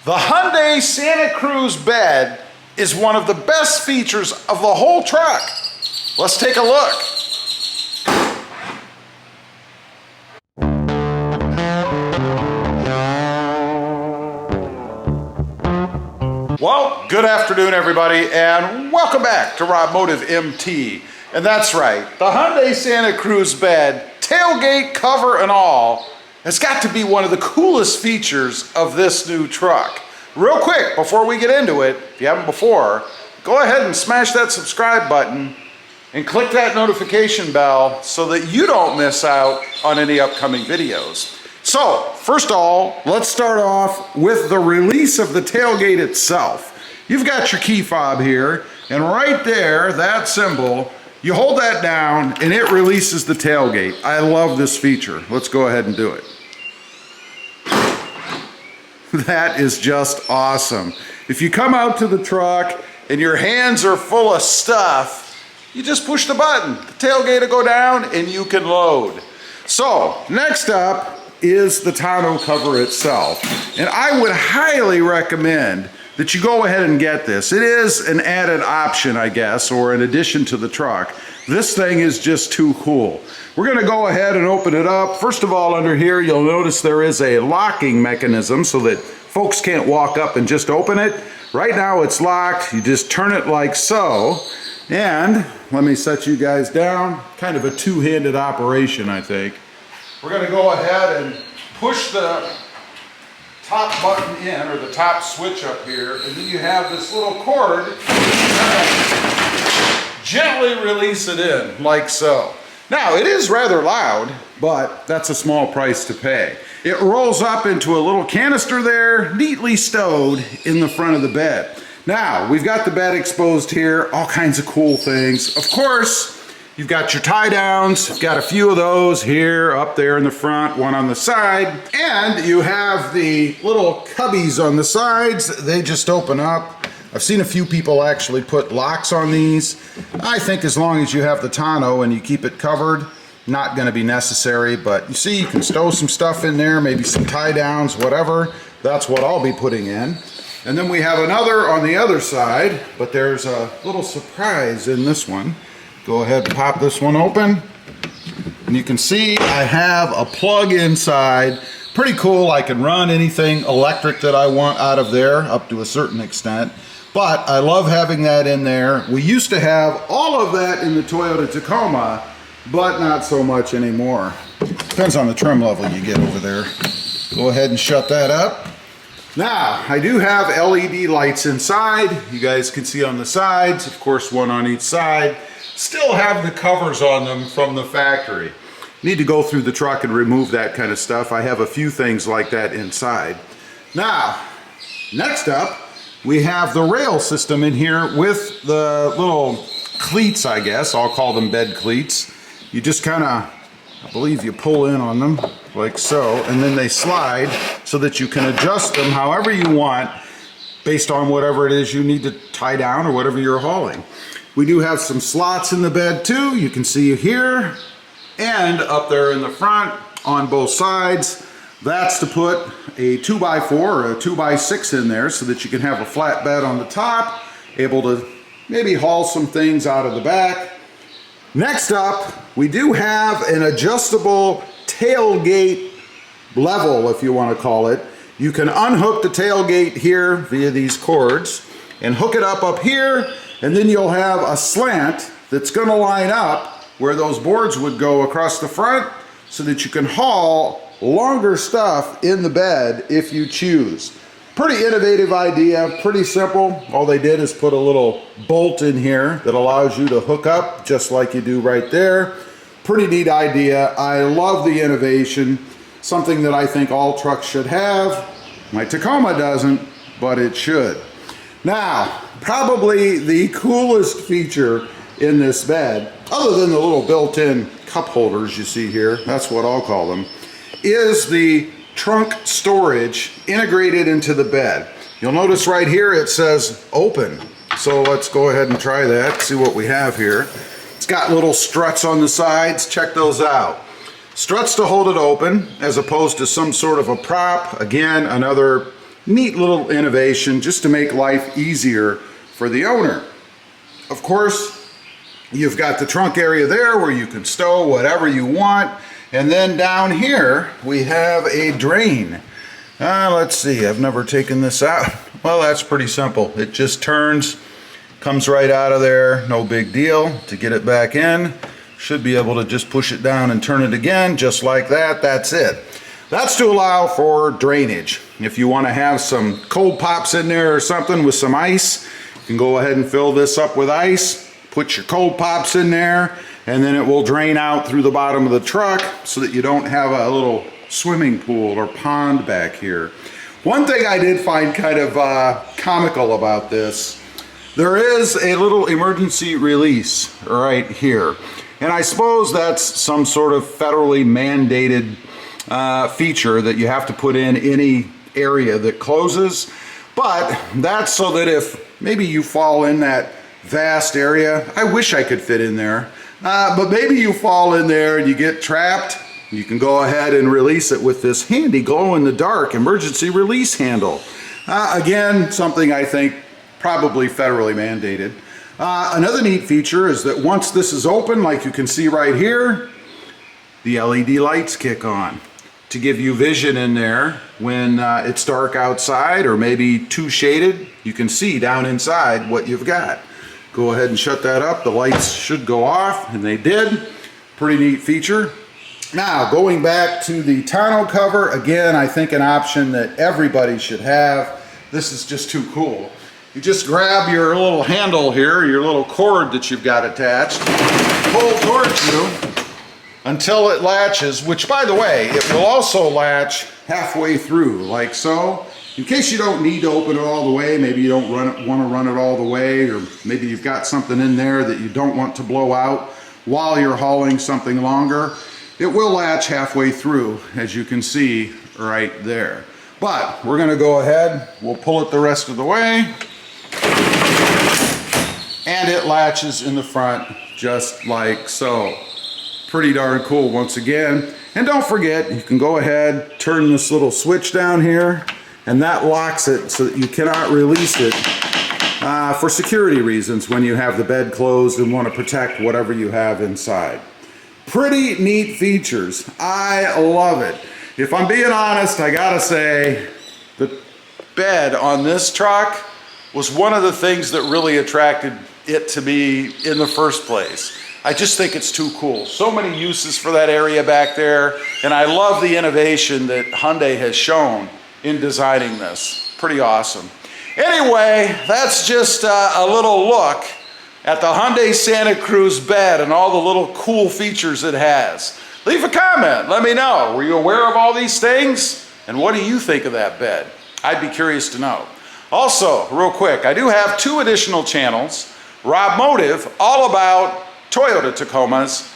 The Hyundai Santa Cruz bed is one of the best features of the whole truck. Let's take a look. Well, good afternoon everybody, and welcome back to Robmotive MT. And that's right, the Hyundai Santa Cruz bed, tailgate cover and all, has got to be one of the coolest features of this new truck. Real quick, before we get into it, if you haven't before, go ahead and smash that subscribe button and click that notification bell so that you don't miss out on any upcoming videos. So, first of all, let's start off with the release of the tailgate itself. You've got your key fob here, and right there, that symbol, you hold that down and it releases the tailgate. I love this feature. Let's go ahead and do it. That is just awesome. If you come out to the truck and your hands are full of stuff, you just push the button. The tailgate will go down and you can load. So, next up is the tonneau cover itself. And I would highly recommend that you go ahead and get this. It is an added option, I guess, or an addition to the truck. This thing is just too cool. We're gonna go ahead and open it up. First of all, under here, you'll notice there is a locking mechanism so that folks can't walk up and just open it. Right now it's locked. You just turn it like so. And let me set you guys down. Kind of a two-handed operation, I think. We're gonna go ahead and push the top button in, or the top switch up here, and then you have this little cord. Gently release it in, like so. Now, it is rather loud, but that's a small price to pay. It rolls up into a little canister there, neatly stowed in the front of the bed. Now, we've got the bed exposed here, all kinds of cool things. Of course, you've got your tie downs, you've got a few of those here, up there in the front, one on the side, and you have the little cubbies on the sides. They just open up. I've seen a few people actually put locks on these. I think as long as you have the tonneau and you keep it covered, not going to be necessary, but you see you can stow some stuff in there, maybe some tie downs, whatever. That's what I'll be putting in. And then we have another on the other side, but there's a little surprise in this one. Go ahead and pop this one open, and you can see I have a plug inside. Pretty cool. I can run anything electric that I want out of there up to a certain extent, but I love having that in there. We used to have all of that in the Toyota Tacoma, but not so much anymore. Depends on the trim level you get over there. Go ahead and shut that up. Now, I do have LED lights inside. You guys can see on the sides, of course, one on each side. Still have the covers on them from the factory. Need to go through the truck and remove that kind of stuff. I have a few things like that inside. Now, next up, we have the rail system in here with the little cleats, I guess. I'll call them bed cleats. You just kind of, I believe you pull in on them like so, and then they slide so that you can adjust them however you want based on whatever it is you need to tie down or whatever you're hauling. We do have some slots in the bed too. You can see here and up there in the front on both sides. That's to put a 2x4 or a 2x6 in there so that you can have a flat bed on the top, able to maybe haul some things out of the back. Next up, we do have an adjustable tailgate level, if you want to call it. You can unhook the tailgate here via these cords and hook it up here, and then you'll have a slant that's going to line up where those boards would go across the front so that you can haul longer stuff in the bed if you choose. Pretty innovative idea, pretty simple. All they did is put a little bolt in here that allows you to hook up just like you do right there. Pretty neat idea. I love the innovation. Something that I think all trucks should have. My Tacoma doesn't, but it should. Now, probably the coolest feature in this bed, other than the little built-in cup holders you see here, that's what I'll call them, is the trunk storage integrated into the bed. You'll notice right here it says open. So let's go ahead and try that, see what we have here. It's got little struts on the sides, check those out. Struts to hold it open as opposed to some sort of a prop. Again, another neat little innovation just to make life easier for the owner. Of course, you've got the trunk area there where you can stow whatever you want. And then down here, we have a drain. Let's see, I've never taken this out. Well, that's pretty simple. It just turns, comes right out of there, no big deal. To get it back in, should be able to just push it down and turn it again, just like that, that's it. That's to allow for drainage. If you want to have some cold pops in there or something with some ice, you can go ahead and fill this up with ice, put your cold pops in there, and then it will drain out through the bottom of the truck so that you don't have a little swimming pool or pond back here. One thing I did find kind of comical about this, there is a little emergency release right here. And I suppose that's some sort of federally mandated feature that you have to put in any area that closes. But that's so that if maybe you fall in that vast area, I wish I could fit in there, but maybe you fall in there and you get trapped, you can go ahead and release it with this handy glow-in-the-dark emergency release handle. Again, something I think probably federally mandated. Another neat feature is that once this is open, like you can see right here, the LED lights kick on to give you vision in there when it's dark outside or maybe too shaded. You can see down inside what you've got. Go ahead and shut that up. The lights should go off, and they did. Pretty neat feature. Now, going back to the tonneau cover, again, I think an option that everybody should have. This is just too cool. You just grab your little handle here, your little cord that you've got attached, pull towards you until it latches, which, by the way, it will also latch halfway through, like so. In case you don't need to open it all the way, maybe you don't want to run it all the way, or maybe you've got something in there that you don't want to blow out while you're hauling something longer, it will latch halfway through, as you can see right there. But we're going to go ahead, we'll pull it the rest of the way, and it latches in the front just like so. Pretty darn cool once again. And don't forget, you can go ahead, turn this little switch down here, and that locks it so that you cannot release it for security reasons when you have the bed closed and want to protect whatever you have inside. Pretty neat features. I love it. If I'm being honest, I gotta say, the bed on this truck was one of the things that really attracted it to me in the first place. I just think it's too cool. So many uses for that area back there, and I love the innovation that Hyundai has shown in designing this. Pretty awesome. Anyway, that's just a little look at the Hyundai Santa Cruz bed and all the little cool features it has. Leave a comment, let me know. Were you aware of all these things? And what do you think of that bed? I'd be curious to know. Also, real quick, I do have 2 additional channels. Rob Motive, all about Toyota Tacomas,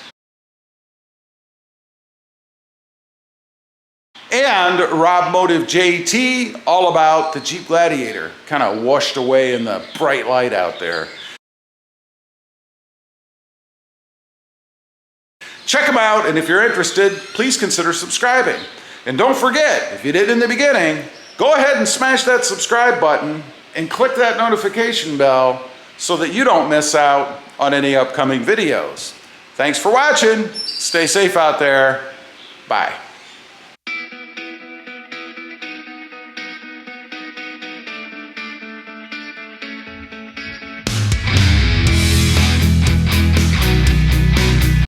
and Rob Motive JT, all about the Jeep Gladiator, kind of washed away in the bright light out there. Check them out, and if you're interested, please consider subscribing. And don't forget, if you did in the beginning, go ahead and smash that subscribe button and click that notification bell so that you don't miss out on any upcoming videos. Thanks for watching. Stay safe out there. Bye.